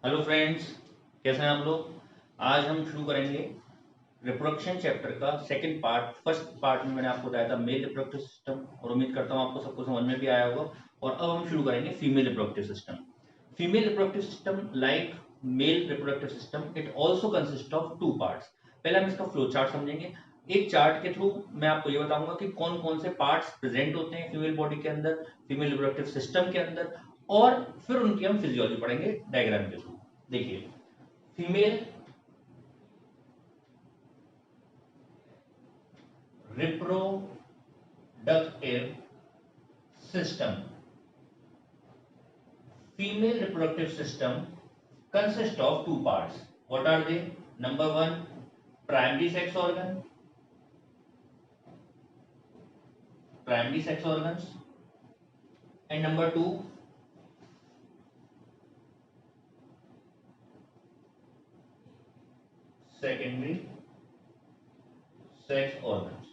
Hello friends, कैसे हैं आप लोग। आज हम शुरू करेंगे रिप्रोडक्शन चैप्टर का सेकंड पार्ट। फर्स्ट पार्ट में मैंने आपको बताया था मेल रिप्रोडक्टिव सिस्टम, और उम्मीद करता हूँ आपको सबको समझ में भी आया होगा। और अब हम शुरू करेंगे female reproductive system. Female reproductive system like male reproductive system, it also consist of two parts. पहले हम इसका फ्लो चार्ट समझेंगे। एक चार्ट के थ्रू मैं आपको ये बताऊंगा कि कौन कौन से पार्ट्स प्रेजेंट होते हैं फीमेल बॉडी के अंदर, फीमेल रिप्रोडक्टिव सिस्टम के अंदर, और फिर उनकी हम फिजियोलॉजी पढ़ेंगे डायग्राम के थ्रू। देखिए, female reproductive system. Female reproductive system consists of two parts. What are they? Number one, primary sex organs, and number two, secondary sex organs.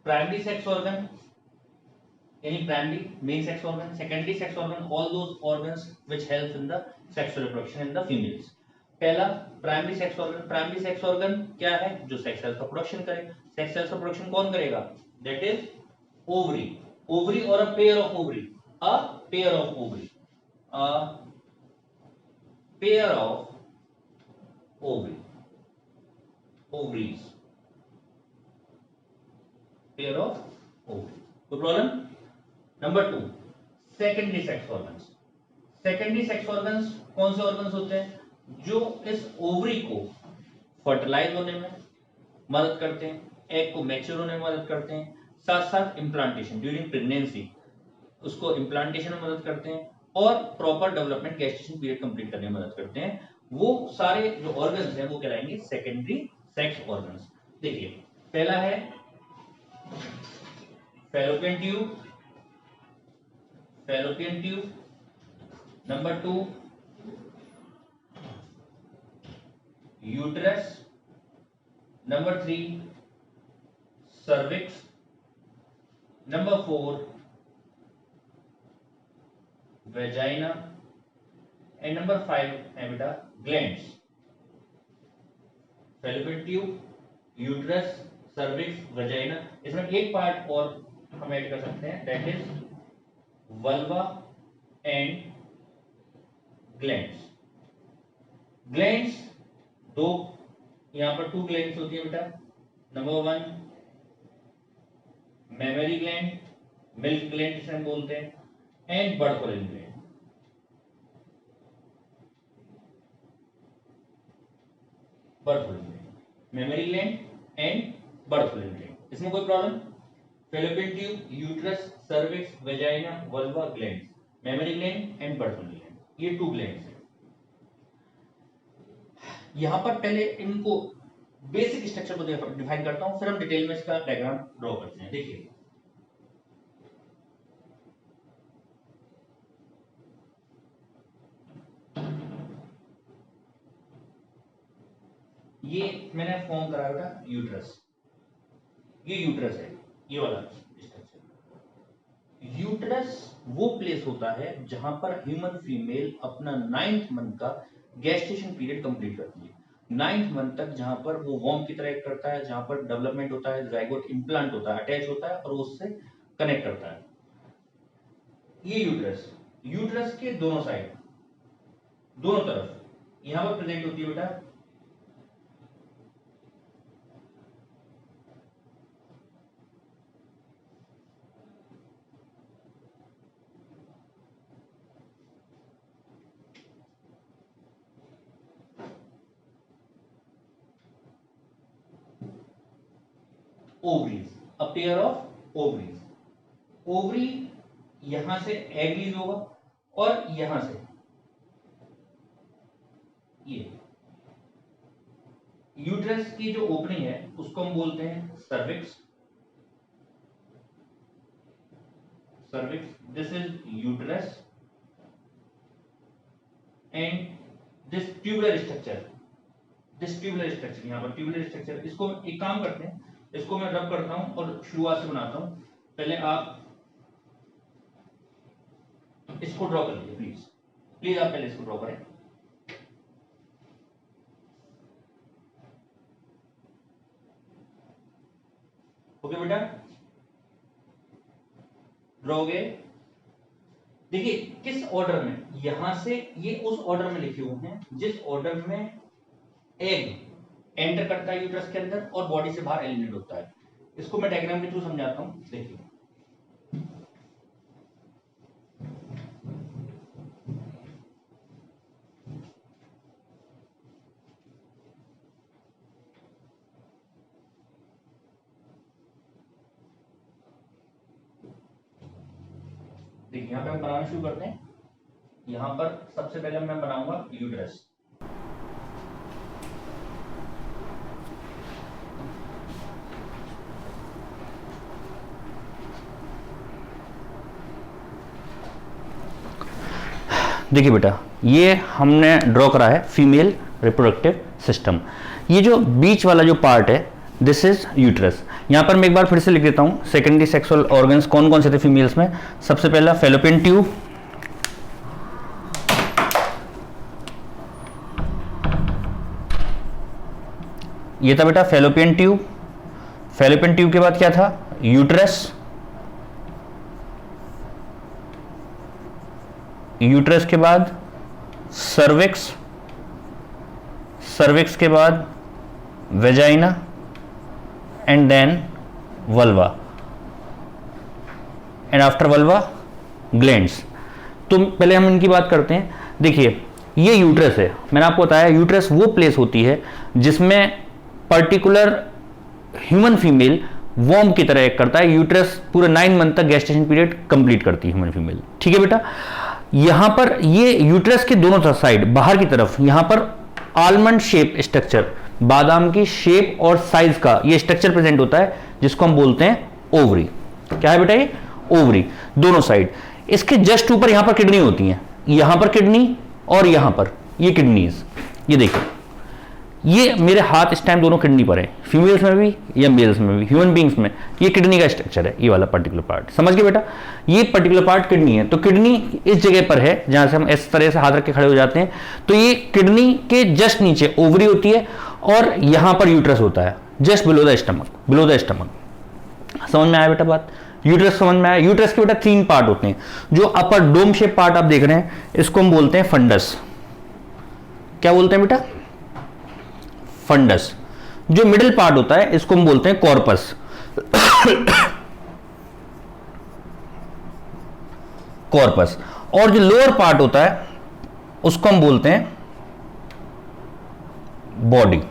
Primary sex organ, any primary main sex organ, secondary sex organ, all those organs which help in the sexual reproduction in the females. पहला primary sex organ. Primary sex organ क्या है? जो sex cells का production करे। Sex cells का production कौन करेगा? That is ovary. Ovary और a pair of ovary, a pair of ovary, a pair of ovary, ovaries, pair of ovary. कोई problem? Number two, secondary sex organs. Secondary sex organs कौन से organs होते हैं? जो इस ओवरी को fertilise होने में मदद करते हैं, एग को मैच्योर होने में मदद करते हैं, साथ साथ इम्प्लांटेशन ड्यूरिंग प्रेगनेंसी उसको इम्प्लांटेशन में मदद करते हैं, और proper development gestation period complete करने में मदद करते हैं। वो सारे जो ऑर्गन्स हैं वो कहलाएंगे सेकेंडरी सेक्स ऑर्गन्स। देखिए, पहला है fallopian tube, fallopian tube. Number two, uterus. Number three, cervix. Number four, vagina. And number five है बेटा glands. Fallopian tube, uterus, cervix, vagina. इसमें एक पार्ट और हम ऐड कर सकते हैं, that is vulva and glands. Glands दो, यहां पर टू ग्लैंड्स होती है बेटा। Number one, mammary gland, milk gland जिसे हम बोलते हैं, and Bartholin gland. Bartholin gland, mammary gland and Bartholin gland. इसमें कोई problem? Fallopian tube, uterus, cervix, vagina, vulva, glands, mammary gland and Bartholin gland, ये टू ग्लैंड्स हैं। यहां पर पहले इनको बेसिक स्ट्रक्चर को डिफाइन करता हूं, फिर हम डिटेल में इसका डायग्राम ड्रॉ करते हैं। देखिए, ये मैंने फॉर्म कराया था यूट्रस। ये यूट्रस है, ये वाला स्ट्रक्चर। यूट्रस वो प्लेस होता है जहां पर ह्यूमन फीमेल अपना 9th मंथ का गेस्टेशन पीरियड कंप्लीट करती है। 9th मंथ तक जहां पर वो वॉर्म की तरह एक्ट करता है, जहां पर डेवलपमेंट होता है, जाइगोट इम्प्लांट होता है, अटैच होता है और वो उससे कनेक्ट करता है। ये यूट्रस, यूट्रस के दोनों साइड, दोनों तरफ यहां पर प्रेजेंट होती है बेटा ovaries, a pair of ovaries. Ovary यहां से एग रिलीज होगा, और यहां से ये यूट्रस की जो ओपनिंग है उसको हम बोलते हैं cervix. Cervix, this is uterus and this tubular structure, this tubular structure, यहां पर ट्यूबुलर स्ट्रक्चर। इसको एक काम करते हैं, इसको मैं रब करता हूं और शुरुआत से बनाता हूं। पहले आप इसको ड्रॉ कर लीजिए प्लीज। प्लीज आप पहले इसको ड्रॉ करें। ओके बेटा, ड्रॉ हो गए। देखिए किस ऑर्डर में, यहां से ये उस ऑर्डर में लिखे हुए हैं जिस ऑर्डर में एग एंटर करता है यूट्रस के अंदर और बॉडी से बाहर एलिमिनेट होता है। इसको मैं डायग्राम के थ्रू समझाता हूं, देखिए। देखिए यहां पे हम बनाना शुरू करते हैं। यहां पर सबसे पहले मैं बनाऊंगा यूट्रस। देखिए बेटा, ये हमने ड्रॉ करा है फीमेल रिप्रोडक्टिव सिस्टम। ये जो बीच वाला जो पार्ट है दिस इज यूट्रस। यहां पर मैं एक बार फिर से लिख देता हूं सेकेंडरी सेक्सुअल ऑर्गन्स कौन कौन से थे फीमेल्स में। सबसे पहला फैलोपियन ट्यूब, ये था बेटा फैलोपियन ट्यूब। फैलोपियन ट्यूब के बाद क्या था, यूट्रस। यूट्रस के बाद सर्विक्स, सर्विक्स के बाद vagina and then vulva and after vulva glands. तो पहले हम इनकी बात करते हैं। देखिए ये यूट्रस है, मैंने आपको बताया यूट्रस वो प्लेस होती है जिसमें पर्टिकुलर ह्यूमन फीमेल वॉर्म की तरह एक्ट करता है। यूट्रस पूरे 9 मंथ तक गेस्टेशन पीरियड कंप्लीट करती है ह्यूमन फीमेल, ठीक है बेटा। यहां पर ये यूट्रस के दोनों साइड बाहर की तरफ यहां पर आलमंड शेप स्ट्रक्चर, बादाम की शेप और साइज का ये स्ट्रक्चर प्रेजेंट होता है जिसको हम बोलते हैं ओवरी। क्या है बेटा ये ओवरी, दोनों साइड। इसके जस्ट ऊपर यहां पर किडनी होती है, यहां पर किडनी और यहां पर ये किडनीज। ये देखिए ये मेरे हाथ इस टाइम दोनों किडनी पर है, फीमेल्स में भी या मेल्स में भी, ह्यूमन बींग्स में। ये किडनी का स्ट्रक्चर है, ये वाला पर्टिकुलर पार्ट, समझ गए बेटा। ये पर्टिकुलर पार्ट किडनी है। तो किडनी इस जगह पर है जहां से हम इस तरह से हाथ रख के खड़े हो जाते हैं। तो ये किडनी के जस्ट नीचे ओवरी होती है और यहां पर यूट्रस होता है, just below the stomach, below the stomach. समझ में आया बेटा बात, यूट्रस समझ में आया। यूट्रस के बेटा 3 पार्ट होते हैं। जो अपर डोम शेप पार्ट आप देख रहे हैं इसको हम बोलते हैं फंडस। क्या बोलते हैं बेटा, फंडस। जो मिडिल पार्ट होता है इसको हम बोलते हैं कॉर्पस। कॉर्पस। और जो लोअर पार्ट होता है उसको हम बोलते हैं बॉडी।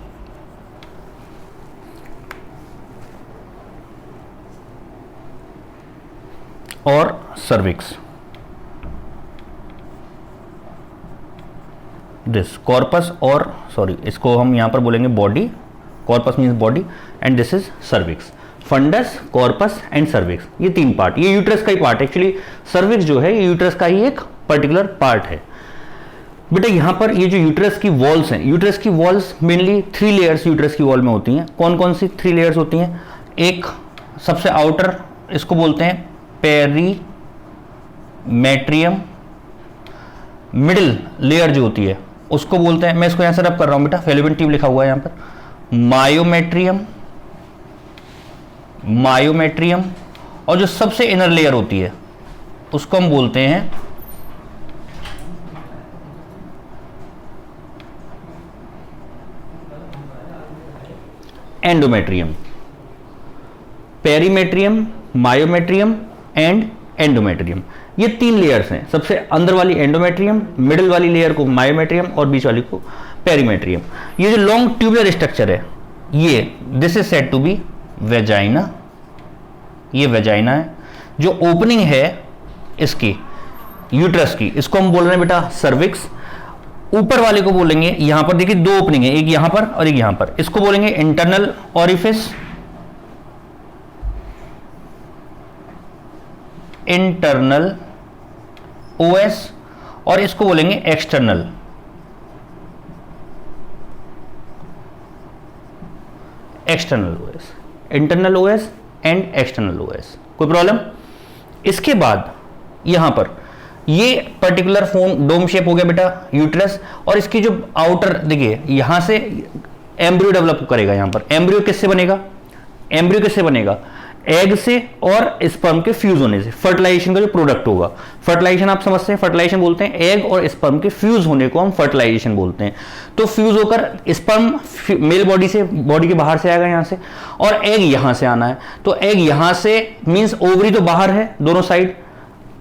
और सर्विक्स। दिस कॉर्पस और सॉरी इसको हम यहां पर बोलेंगे body, corpus means body and this is cervix. Fundus, corpus and cervix, ये 3 पार्ट। ये यूट्रस का ही पार्ट, एक्चुअली सर्विक्स जो है ये यूट्रस का ही एक पर्टिकुलर पार्ट है बेटा। यहां पर ये जो यूट्रस की वॉल्स हैं, यूट्रस की वॉल्स मेनली 3 लेयर्स यूट्रस की वॉल में होती हैं। कौन कौन सी 3 लेयर्स होती हैं, एक सबसे आउटर इसको बोलते हैं पेरीमेट्रियम, मिडिल लेयर जो होती है उसको बोलते हैं, मैं इसको यहां से रब कर रहा हूं बेटा, फैलोपियन ट्यूब लिखा हुआ है यहां पर, मायोमेट्रियम, मायोमेट्रियम। और जो सबसे इनर लेयर होती है उसको हम बोलते हैं endometrium. Perimetrium, myometrium and endometrium, ये 3 लेयर्स हैं। सबसे अंदर वाली एंडोमेट्रियम, मिडिल वाली लेयर को मायोमेट्रियम और बीच वाली को पेरीमेट्रियम। ये जो लॉन्ग ट्यूबुलर स्ट्रक्चर है ये this is said to be vagina, ये वेजाइना है। जो ओपनिंग है इसकी यूट्रस की इसको हम बोल रहे हैं बेटा सर्विक्स। ऊपर वाले को बोलेंगे, यहां पर देखिए 2 ओपनिंग है, एक यहां पर और एक यहां पर, इसको बोलेंगे इंटरनल ऑरिफिस, इंटरनल ओएस, और इसको बोलेंगे external, external OS, internal OS and external OS. कोई प्रॉब्लम। इसके बाद यहां पर ये पर्टिकुलर फॉर्म डोम शेप हो गया बेटा यूट्रस, और इसकी जो आउटर देखिए यहां से एम्ब्रियो डेवलप करेगा। यहां पर एम्ब्रियो किससे बनेगा, एम्ब्रियो किससे बनेगा, एग से और स्पर्म के फ्यूज होने से, फर्टिलाइजेशन का जो प्रोडक्ट होगा। फर्टिलाइजेशन आप समझते हैं, फर्टिलाइजेशन बोलते हैं एग और स्पर्म के फ्यूज होने को हम फर्टिलाइजेशन बोलते हैं। तो फ्यूज होकर स्पर्म मेल बॉडी से, बॉडी के बाहर से आएगा यहां से, और एग यहां से आना है। तो एग यहां से मींस ओवरी तो बाहर है दोनों साइड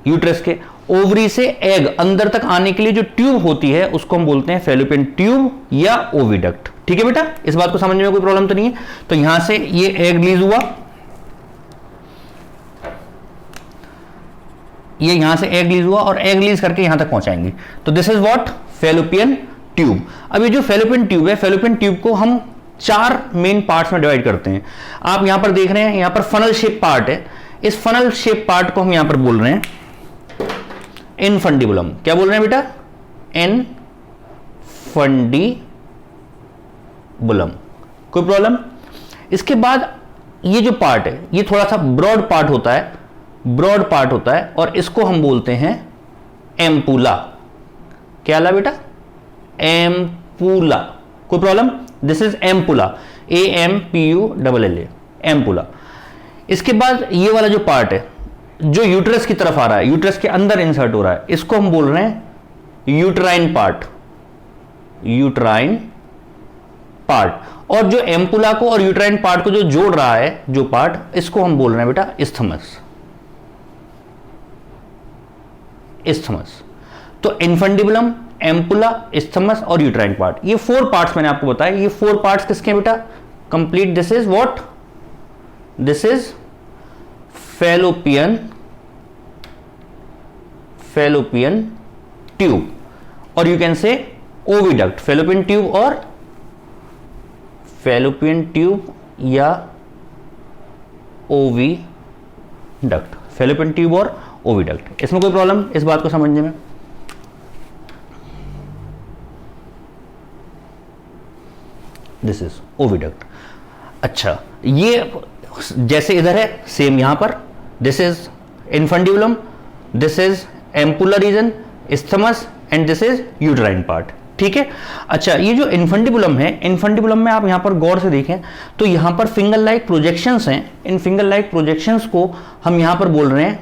यूट्रस के, ओवरी से एग अंदर तक आने के लिए जो ट्यूब होती है उसको हम बोलते हैं फैलोपियन ट्यूब या ओविडक्ट। ठीक है बेटा, इस बात को समझने में कोई प्रॉब्लम तो नहीं है। तो यहां से ये एग रिलीज हुआ, ये यहां से एग रिलीज हुआ और एग रिलीज करके यहां तक पहुंचाएंगे। तो this is what, fallopian tube. अब ये जो फैलोपियन ट्यूब है, फैलोपियन ट्यूब को हम 4 मेन पार्ट्स में डिवाइड करते हैं। आप यहां पर देख रहे हैं, यहां पर फनल शेप पार्ट है, इस फनल शेप पार्ट को हम यहां पर बोल रहे हैं इनफंडिबुलम। क्या बोल रहे हैं बेटा, इनफंडिबुलम। कोई प्रॉब्लम। इसके बाद ये जो पार्ट है ये थोड़ा सा ब्रॉड पार्ट होता है, ब्रॉड पार्ट होता है, और इसको हम बोलते हैं एम्पुला। क्या ला बेटा, एम्पुला। कोई problem. This is ampulla, AMPULLA, ampulla. इसके बाद ये वाला जो पार्ट है जो यूट्रस की तरफ आ रहा है, यूट्रस के अंदर इंसर्ट हो रहा है, इसको हम बोल रहे हैं यूट्राइन पार्ट, यूट्राइन पार्ट। और जो एम्पुला को और यूट्राइन पार्ट को जो जोड़ रहा है जो पार्ट, इसको हम बोल रहे हैं बेटा इस्थमस, इस्थमस। तो इनफंडिबुलम, एम्पुला, इस्थमस और यूट्राइन पार्ट, ये 4 पार्ट्स मैंने आपको बताया। ये 4 पार्ट्स किसके बेटा, complete. This is what, this is Fallopian, Fallopian tube, और you can say oviduct. Fallopian tube और फैलोपियन ट्यूब या ओविडक्ट, फैलोपियन ट्यूब और ओविडक्ट। इसमें कोई प्रॉब्लम इस बात को समझने में। This is oviduct. अच्छा, ये जैसे इधर है सेम यहां पर, this is infundibulum, this is ampullar region, isthmus, and this is uterine part. ठीक है। अच्छा, ये जो इनफंडिबुलम है, इनफंडिबुलम में आप यहां पर गौर से देखें तो यहां पर फिंगर लाइक प्रोजेक्शंस हैं। इन फिंगर लाइक प्रोजेक्शंस को हम यहां पर बोल रहे हैं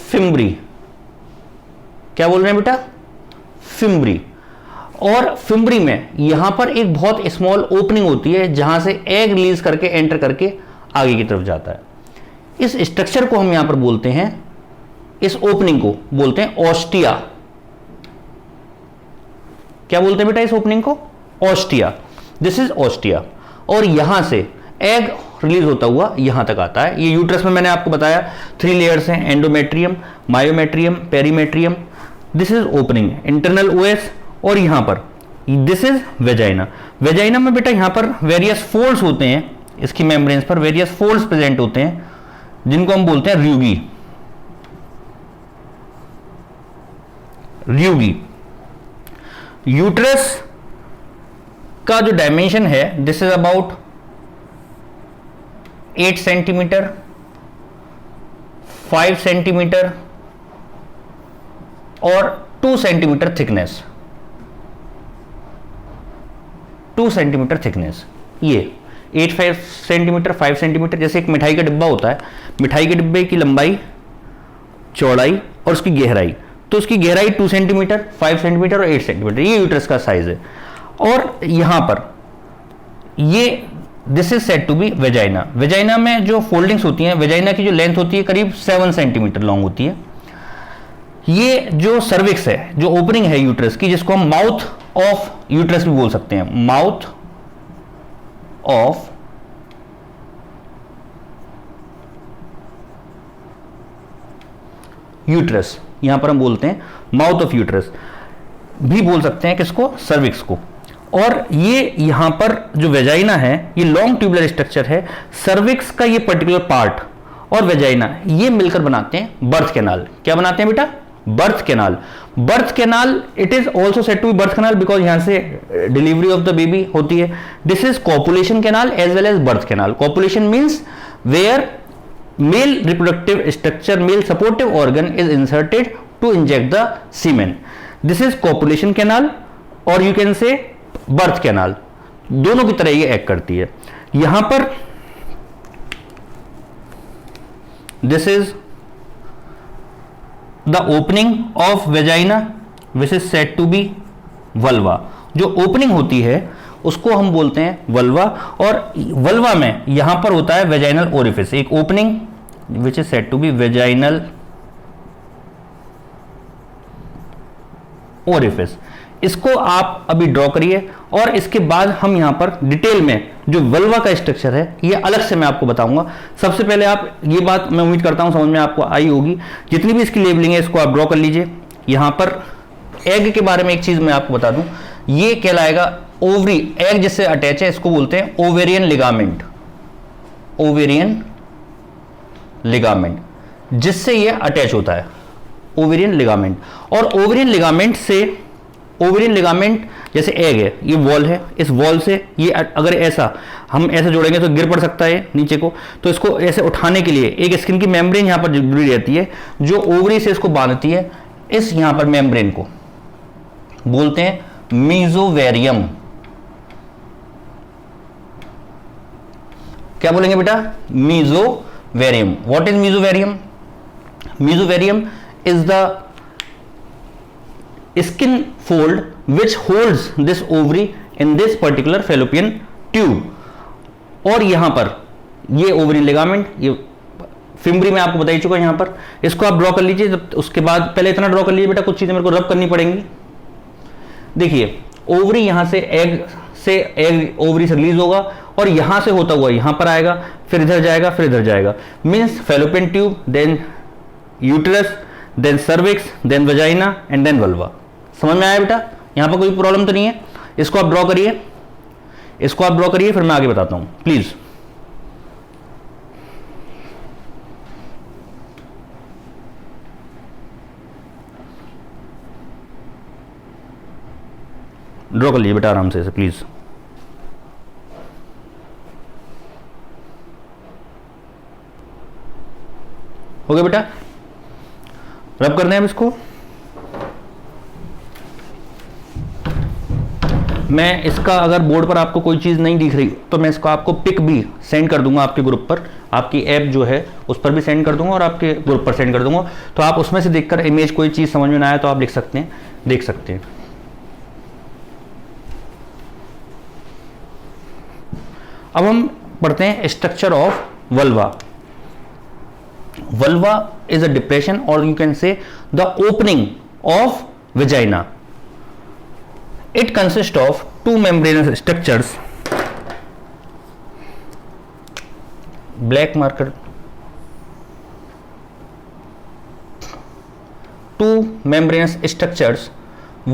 फिम्ब्री। क्या बोल रहे हैं बेटा, फिम्ब्री। और फिम्ब्री में यहां पर एक बहुत स्मॉल ओपनिंग होती है जहां से एग रिलीज करके एंटर करके आगे की तरफ जाता है। इस स्ट्रक्चर को हम यहां पर बोलते हैं, इस ओपनिंग को बोलते हैं ऑस्टिया। क्या बोलते हैं बेटा इस ओपनिंग को, ऑस्टिया। This is ostia. और यहां से एग रिलीज होता हुआ यहां तक आता है। ये यूट्रस में मैंने आपको बताया 3 लेयर्स हैं, endometrium, myometrium, perimetrium. This is opening, internal OS, और यहां पर दिस इज वेजाइना। वेजाइना में बेटा यहां पर वेरियस फोल्ड्स होते हैं, इसकी मेम्ब्रेन्स पर वेरियस फोल्ड्स प्रेजेंट होते हैं जिनको हम बोलते हैं र्यूगी, र्यूगी। यूट्रस का जो डायमेंशन है this is about 8 centimetre, 5 centimetre और 2 सेंटीमीटर थिकनेस, 2 सेंटीमीटर थिकनेस। ये 8 सेंटीमीटर, 5 सेंटीमीटर, जैसे एक मिठाई का डिब्बा होता है, मिठाई के डिब्बे की लंबाई, चौड़ाई और उसकी गहराई, तो उसकी गहराई 2 सेंटीमीटर, 5 सेंटीमीटर और 8 सेंटीमीटर, ये यूट्रस का साइज है। और यहां पर ये this is said to be vagina. Vagina में जो फोल्डिंग्स होती हैं, वेजाइना की जो लेंथ होती है करीब 7 सेंटीमीटर लॉन्ग होती है। ये जो सर्विक्स है, जो ओपनिंग है यूट्रस की, जिसको हम माउथ ऑफ यूट्रस भी बोल सकते हैं, माउथ ऑफ यूट्रस, यहां पर हम बोलते हैं माउथ ऑफ यूट्रस भी बोल सकते हैं किसको, सर्विक्स को। और ये यहां पर जो वेजाइना है ये लॉन्ग ट्यूबुलर स्ट्रक्चर है, सर्विक्स का ये पर्टिकुलर पार्ट और वेजाइना ये मिलकर बनाते हैं बर्थ कैनाल। क्या बनाते हैं बेटा, birth canal. Birth canal it is also said to be birth canal because यहां से डिलीवरी ऑफ द बेबी होती है। This is copulation canal as well as birth canal. Copulation means where male reproductive structure, male supportive organ is inserted to inject the semen. This is copulation canal or you can say birth canal, दोनों की तरह ये act करती है। यहां पर this is the opening of vagina which is said to be vulva। जो opening होती है उसको हम बोलते हैं वल्वा, और वल्वा में यहां पर होता है वेजाइनल ओरिफिस, एक opening which is said to be vaginal orifice. इसको आप अभी ड्रॉ करिए और इसके बाद हम यहां पर डिटेल में जो वल्वा का स्ट्रक्चर है ये अलग से मैं आपको बताऊंगा। सबसे पहले आप ये बात मैं उम्मीद करता हूं समझ में आपको आई होगी, जितनी भी इसकी लेबलिंग है इसको आप ड्रॉ कर लीजिए। यहां पर एग के बारे में एक चीज मैं आपको बता दूं, ये कहलाएगा ओवरी, एग जिससे अटैच है इसको बोलते हैं ओवेरियन लिगामेंट, ओवेरियन लिगामेंट जिससे ये अटैच होता है, ओवेरियन लिगामेंट। और ओवेरियन लिगामेंट से, ओवेरियन लिगामेंट जैसे एग है, ये वॉल है, इस वॉल से ये अगर ऐसा हम ऐसे जोड़ेंगे तो गिर पड़ सकता है नीचे को, तो इसको ऐसे उठाने के लिए एक स्किन की मेम्ब्रेन यहां पर जुड़ी रहती है जो ओवरी से इसको बांधती है। इस यहां पर मेम्ब्रेन को बोलते हैं मीजोवेरियम। क्या बोलेंगे बेटा? मीजोवेरियम। What is मीजोवेरियम? मीजोवेरियम is the skin fold which holds this ovary in this particular fallopian tube. और यहां पर ये ओवरी लिगामेंट, ये फिम्बरी में आपको बता ही चुका यहां पर, इसको आप ड्रॉ कर लीजिए। उसके बाद पहले इतना ड्रॉ कर लीजिए बेटा, कुछ चीजें मेरे को रब करनी पड़ेंगी। देखिए ओवरी यहां से एग ओवरी से रिलीज होगा और यहां से होता हुआ यहां पर आएगा, फिर इधर जाएगा, फिर इधर जाएगा, means fallopian tube, then uterus, then cervix, then vagina and then vulva. समझ में आया बेटा? यहां पर कोई प्रॉब्लम तो नहीं है? इसको आप ड्रॉ करिए, इसको आप ड्रॉ करिए, फिर मैं आगे बताता हूं प्लीज। ड्रॉ कर लीजिए बेटा आराम से प्लीज। हो गया बेटा? रब करना है इसको। मैं इसका अगर बोर्ड पर आपको कोई चीज नहीं दिख रही तो मैं इसको आपको पिक भी सेंड कर दूंगा आपके ग्रुप पर, आपकी ऐप जो है उस पर भी सेंड कर दूंगा और आपके ग्रुप पर सेंड कर दूंगा, तो आप उसमें से देखकर इमेज कोई चीज समझ में ना आए तो आप लिख सकते हैं, देख सकते हैं। अब हम पढ़ते हैं structure of vulva. Vulva is a depression और you can say the opening of vagina. It consists of two membranous structures, black marker, two membranous structures,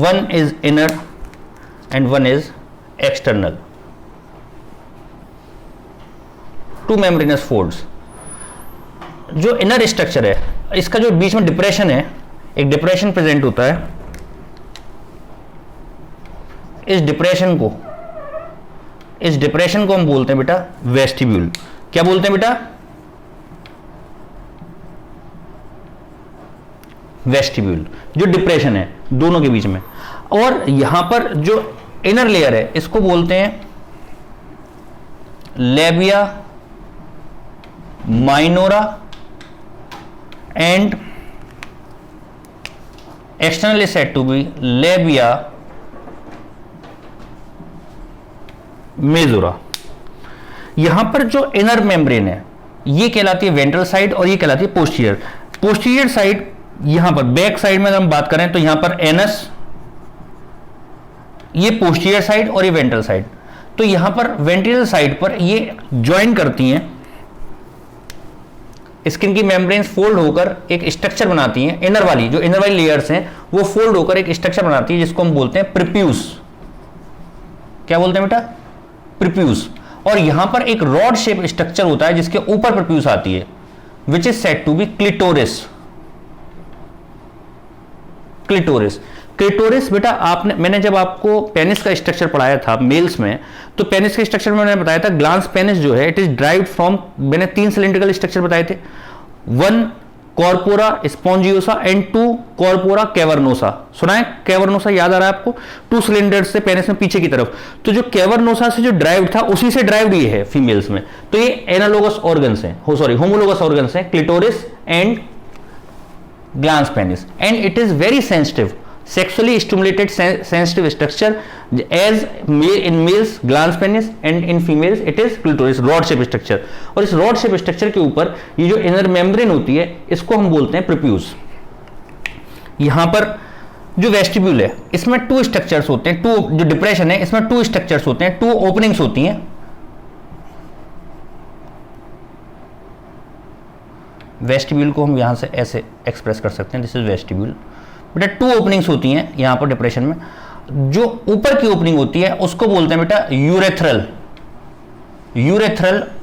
one is inner and one is external, two membranous folds। जो inner structure है इसका जो बीच में depression है, एक depression present होता है, इस डिप्रेशन को हम बोलते हैं बेटा वेस्टिब्यूल। क्या बोलते हैं बेटा? वेस्टिब्यूल। जो डिप्रेशन है दोनों के बीच में, और यहां पर जो इनर लेयर है इसको बोलते हैं labia minora and external is said to be labia majora. यहां पर जो इनर मेम्ब्रेन है ये कहलाती है वेंट्रल साइड और ये कहलाती है पोस्टीरियर। पोस्टीरियर साइड यहां पर बैक साइड में अगर हम बात करें तो यहां पर एनस, ये पोस्टीरियर साइड और ये वेंट्रल साइड। तो यहां पर वेंट्रल साइड पर ये ज्वाइन करती हैं, स्किन की मेम्ब्रेन्स फोल्ड होकर एक स्ट्रक्चर बनाती हैं। इनर वाली लेयर्स हैं वो फोल्ड होकर एक स्ट्रक्चर बनाती है जिसको हम बोलते हैं प्रिप्यूस। क्या बोलते हैं बेटा? प्रिप्यूस। और यहां पर एक रॉड शेप स्ट्रक्चर होता है जिसके ऊपर प्रिप्यूस आती है, which is said to be clitoris. Clitoris clitoris बेटा मैंने जब आपको पेनिस का स्ट्रक्चर पढ़ाया था मेल्स में, तो पेनिस के स्ट्रक्चर में मैंने बताया था ग्लांस पेनिस जो है इट इज ड्राइव्ड फ्रॉम, मैंने 3 सिलिंड्रिकल स्ट्रक्चर बताए थे, 1 कॉर्पोरा स्पॉन्जियोसा एंड 2 कॉर्पोरा कैवर्नोसा। सुना है कैवर्नोसा, याद आ रहा है आपको? 2 सिलेंडर्स से पेनिस में पीछे की तरफ। तो जो कैवर्नोसा से जो ड्राइव्ड था उसी से ड्राइव्ड ये है फीमेल्स में। तो ये एनालोगस ऑर्गन्स हैं, होमोलोगस ऑर्गन्स हैं, clitoris and glans penis, and it is very sensitive, sexually stimulated sensitive structure as in males glans penis and in females it is clitoris, rod shape structure। और इस rod shape structure के ऊपर ये जो inner membrane होती है इसको हम बोलते हैं prepuce। यहां पर जो वेस्टिब्यूल है इसमें 2 स्ट्रक्चर्स होते हैं, 2 जो डिप्रेशन है इसमें 2 स्ट्रक्चर्स होते हैं, 2 ओपनिंग्स होती हैं। वेस्टिब्यूल को हम यहां से ऐसे एक्सप्रेस कर सकते हैं, दिस इज वेस्टिब्यूल। बेटा 2 ओपनिंग्स होती हैं यहां पर डिप्रेशन में। जो ऊपर की ओपनिंग होती है उसको बोलते हैं बेटा यूरेथ्रल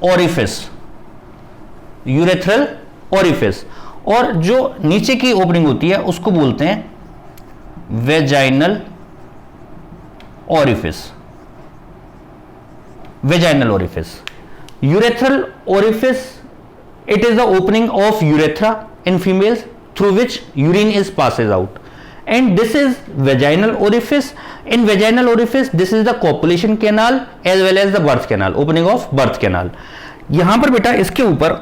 ओरिफिस, यूरेथ्रल ओरिफिस। और जो नीचे की ओपनिंग होती है उसको बोलते हैं vaginal orifice, vaginal orifice. Urethral orifice, it is the opening of urethra in females through which urine is passes out, and this is vaginal orifice. In vaginal orifice this is the copulation canal as well as the birth canal, opening of birth canal। यहां पर बेटा इसके ऊपर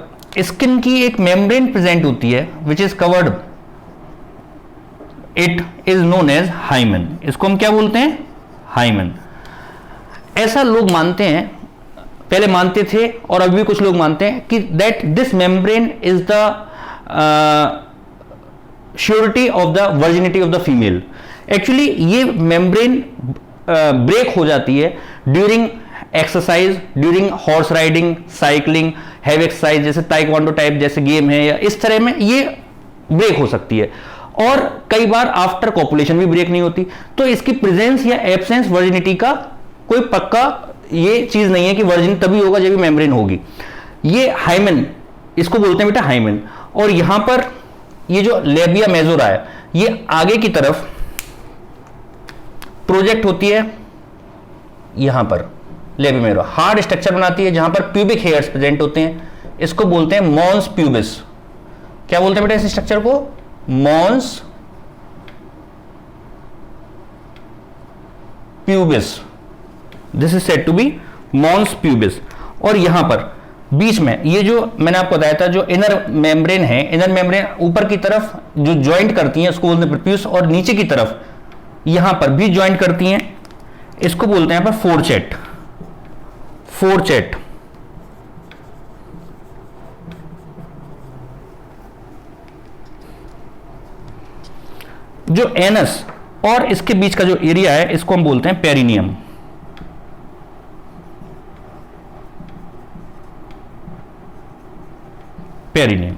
skin की एक membrane present होती है which is covered, it is known as hymen। इसको हम क्या बोलते हैं? हाइमन। ऐसा लोग मानते हैं, पहले मानते थे और अभी भी कुछ लोग मानते हैं कि that this membrane is the surety of the virginity of the female. Actually ये मेम्ब्रेन ब्रेक हो जाती है during exercise, during horse riding, cycling, heavy exercise जैसे ताइक्वांडो टाइप जैसे गेम है, या इस तरह में ये ब्रेक हो सकती है। और कई बार आफ्टर कॉपुलेशन भी ब्रेक नहीं होती। तो इसकी प्रेजेंस या एब्सेंस वर्जिनिटी का कोई पक्का ये चीज नहीं है कि वर्जिन तभी होगा जब मेम्ब्रेन होगी। ये हाइमेन, इसको बोलते हैं बेटा हाइमेन। और यहां पर ये जो लेबिया मेजोरा है ये आगे की तरफ प्रोजेक्ट होती है, यहां पर लेबिया मेजोरा हार्ड स्ट्रक्चर बनाती है जहां पर प्यूबिक हेयर्स प्रेजेंट होते हैं। इसको बोलते हैं मॉन्स प्यूबिस। क्या बोलते हैं बेटा इस स्ट्रक्चर को? Mons pubis, this is said to be mons pubis. और यहां पर बीच में ये जो मैंने आपको बताया था जो इनर मेम्ब्रेन है, इनर मेम्ब्रेन ऊपर की तरफ जो ज्वाइंट करती हैं उसको बोलते हैं प्रीप्यूस, और नीचे की तरफ यहां पर भी ज्वाइंट करती हैं, इसको बोलते हैं यहां पर फोरचेट, फोरचेट। जो एनस और इसके बीच का जो एरिया है इसको हम बोलते हैं पेरिनियम। पेरिनियम,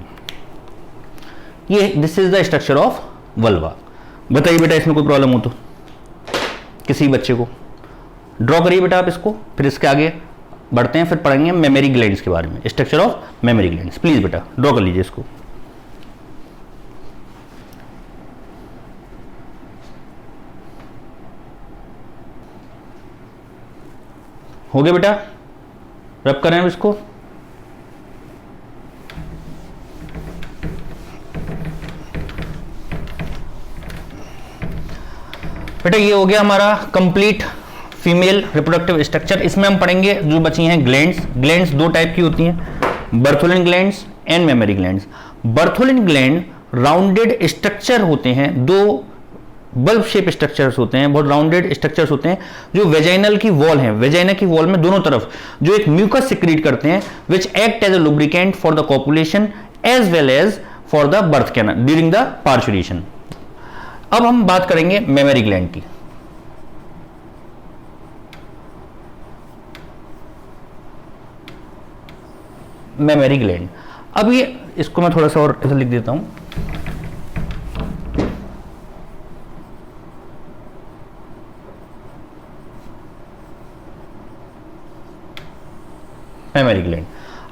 ये this is the structure of vulva. बताइए बेटा इसमें कोई प्रॉब्लम हो तो किसी बच्चे को ड्रॉ करिए बेटा आप इसको, फिर इसके आगे बढ़ते हैं, फिर पढ़ेंगे मेमोरी ग्लैंड्स के बारे में, structure of mammary glands. Please बेटा ड्रॉ कर लीजिए इसको। हो गया बेटा, रब करें अब इसको। बेटा ये हो गया हमारा कंप्लीट फीमेल रिप्रोडक्टिव स्ट्रक्चर। इसमें हम पढ़ेंगे जो बची हैं ग्लैंड्स। ग्लैंड्स 2 टाइप की होती हैं, Bartholin glands and mammary glands. Bartholin gland rounded structure होते हैं, 2 बल्ब शेप स्ट्रक्चर्स होते हैं, बहुत राउंडेड स्ट्रक्चर्स होते हैं जो वेजाइनल की वॉल है, वेजाइना की वॉल में दोनों तरफ जो एक म्यूकस सिक्रीट करते हैं which act as a lubricant for the copulation as well as for the birth canal during the parturition. अब हम बात करेंगे मेमोरी ग्लैंड की। मेमोरी ग्लैंड, अब ये इसको मैं थोड़ा सा और ऐसा लिख देता हूं। मेमोरी ग्लैंड,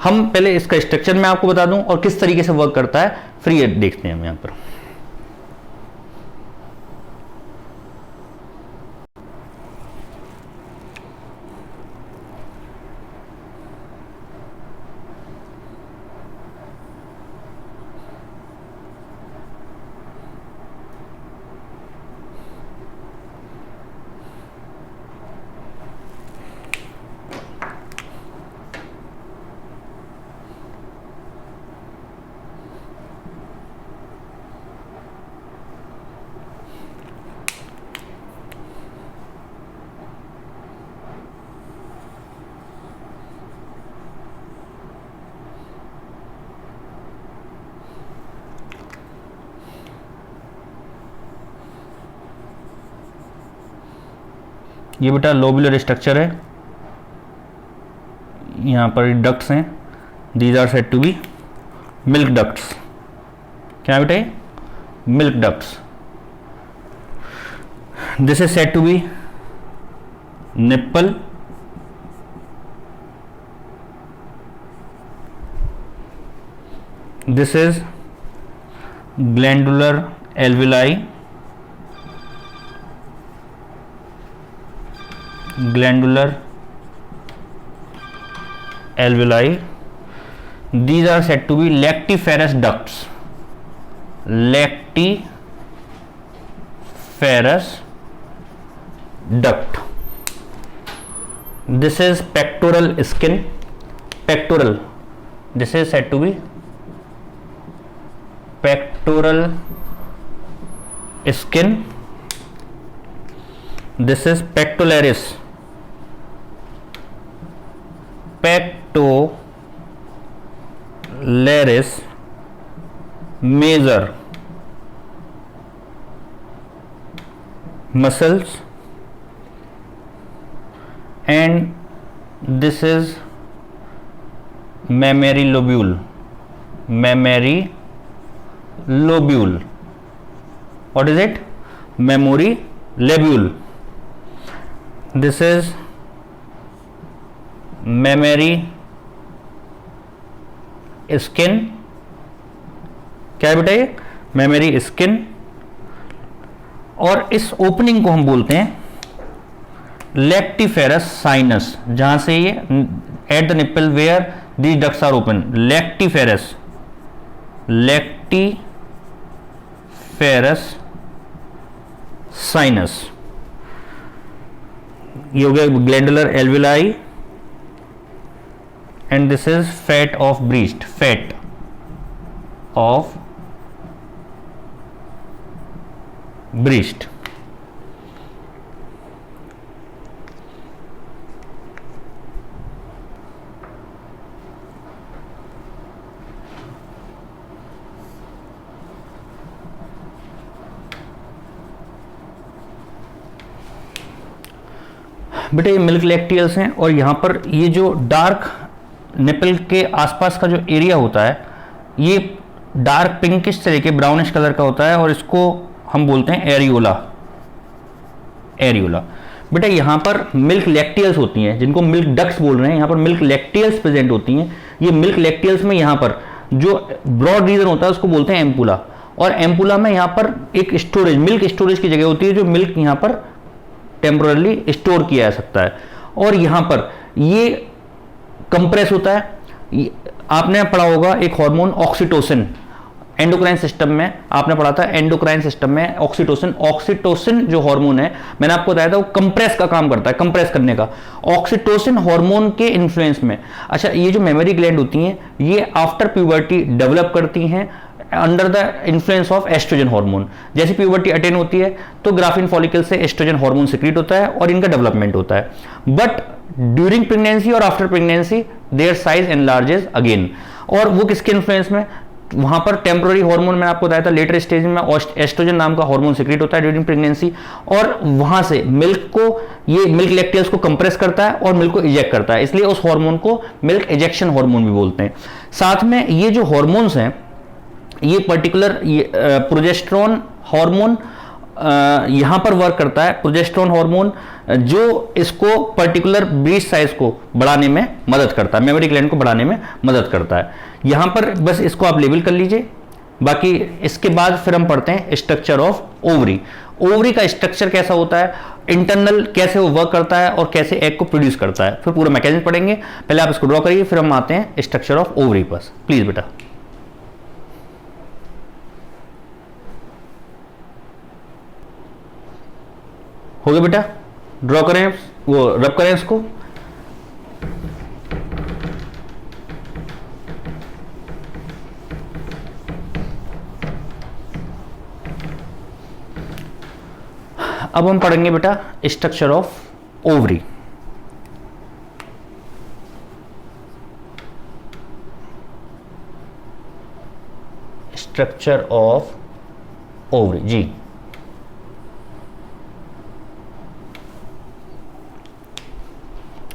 हम पहले इसका स्ट्रक्चर मैं आपको बता दूं और किस तरीके से वर्क करता है, फिर ये देखते हैं हम यहां पर। ये बेटा लोब्यूलर स्ट्रक्चर है, यहाँ पर डक्ट्स हैं, these are said to be milk ducts. क्या बेटा ये? Milk ducts. This is said to be nipple, this is glandular alveoli, glandular alveoli. These are said to be lactiferous ducts, lactiferous duct. This is pectoral skin, pectoral, this is said to be pectoral skin. This is pectoralis, pectoralis major muscles, and this is mammary lobule, mammary lobule. What is it? Mammary lobule. This is mammary skin. क्या है बेटा ये? Memory skin. और इस opening को हम बोलते हैं लैक्टिफेरस साइनस, जहां से ये at the nipple where these ducts are open, lactiferous, lactiferous sinus. ये हो गया glandular alveoli, and this is fat of breast, fat of breast. बेटा ये मिल्क लैक्टियल्स हैं, और यहाँ पर ये जो डार्क निपल के आसपास का जो एरिया होता है ये डार्क पिंकिश तरह के ब्राउनिश कलर का होता है, और इसको हम बोलते हैं एरियोला, एरियोला। बेटा यहाँ पर मिल्क लैक्टियल्स होती हैं, जिनको मिल्क डक्ट्स बोल रहे हैं, यहाँ पर मिल्क लैक्टियल्स प्रेजेंट होती हैं। ये मिल्क लैक्टियल्स में यहाँ पर जो ब्रॉड रीजन होता है उसको बोलते हैं एम्पुला, और एम्पुला में यहाँ पर एक स्टोरेज, मिल्क स्टोरेज की जगह होती है, जो मिल्क यहाँ पर टेम्पोरली स्टोर किया जा सकता है। और यहाँ पर ये कंप्रेस होता है। आपने पढ़ा होगा एक हार्मोन ऑक्सीटोसिन, एंडोक्राइन सिस्टम में आपने पढ़ा था, एंडोक्राइन सिस्टम में ऑक्सीटोसिन, ऑक्सीटोसिन जो हार्मोन है मैंने आपको बताया था वो कंप्रेस का काम करता है, कंप्रेस करने का, ऑक्सीटोसिन हार्मोन के इन्फ्लुएंस में। अच्छा, ये जो मेमोरी ग्लैंड होती हैं ये आफ्टर प्यूबर्टी डेवलप करती हैं under the influence of oestrogen hormone. जैसे प्यूबर्टी अटेन होती है तो ग्राफिन फॉलिकल से एस्ट्रोजन हार्मोन सिक्रीट होता है और इनका डेवलपमेंट होता है। बट ड्यूरिंग प्रेगनेंसी और after pregnancy their size enlarges again. और वो किसके इन्फ्लुएंस में? वहां पर टेम्पोररी हार्मोन मैंने आपको बताया था, लेटर स्टेज में एस्ट्रोजन नाम का हार्मोन सिक्रीट होता है ड्यूरिंग प्रेगनेंसी, और वहां से मिल्क को, ये मिल्क लैक्टियल्स को कंप्रेस करता है और मिल्क को इजेक्ट करता है, इसलिए उस हार्मोन को मिल्क इजेक्शन हार्मोन भी बोलते हैं। साथ में ये जो हार्मोन्स हैं ये पर्टिकुलर प्रोजेस्टेरोन हार्मोन यहां पर वर्क करता है, प्रोजेस्टेरोन हार्मोन जो इसको पर्टिकुलर ब्रीस्ट साइज को बढ़ाने में मदद करता है, मेमोरी ग्लैंड को बढ़ाने में मदद करता है। यहां पर बस इसको आप लेबल कर लीजिए। बाकी इसके बाद फिर हम पढ़ते हैं स्ट्रक्चर ऑफ ओवरी। ओवरी का स्ट्रक्चर कैसा होता है, इंटरनल कैसे वो वर्क करता है और कैसे एग को प्रोड्यूस करता है, फिर पूरा मैकेनिज्म पढ़ेंगे। पहले आप इसको ड्रॉ करिए, फिर हम आते हैं स्ट्रक्चर ऑफ ओवरी पर। प्लीज बेटा हो गया बेटा, ड्रॉ करें, वो रब करें इसको। अब हम पढ़ेंगे बेटा structure of ovary. Structure of ovary जी।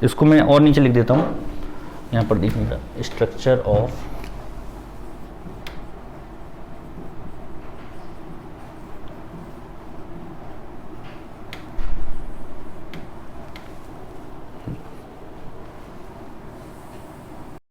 इसको मैं और नीचे लिख देता हूँ, यहाँ पर देखिएगा स्ट्रक्चर ऑफ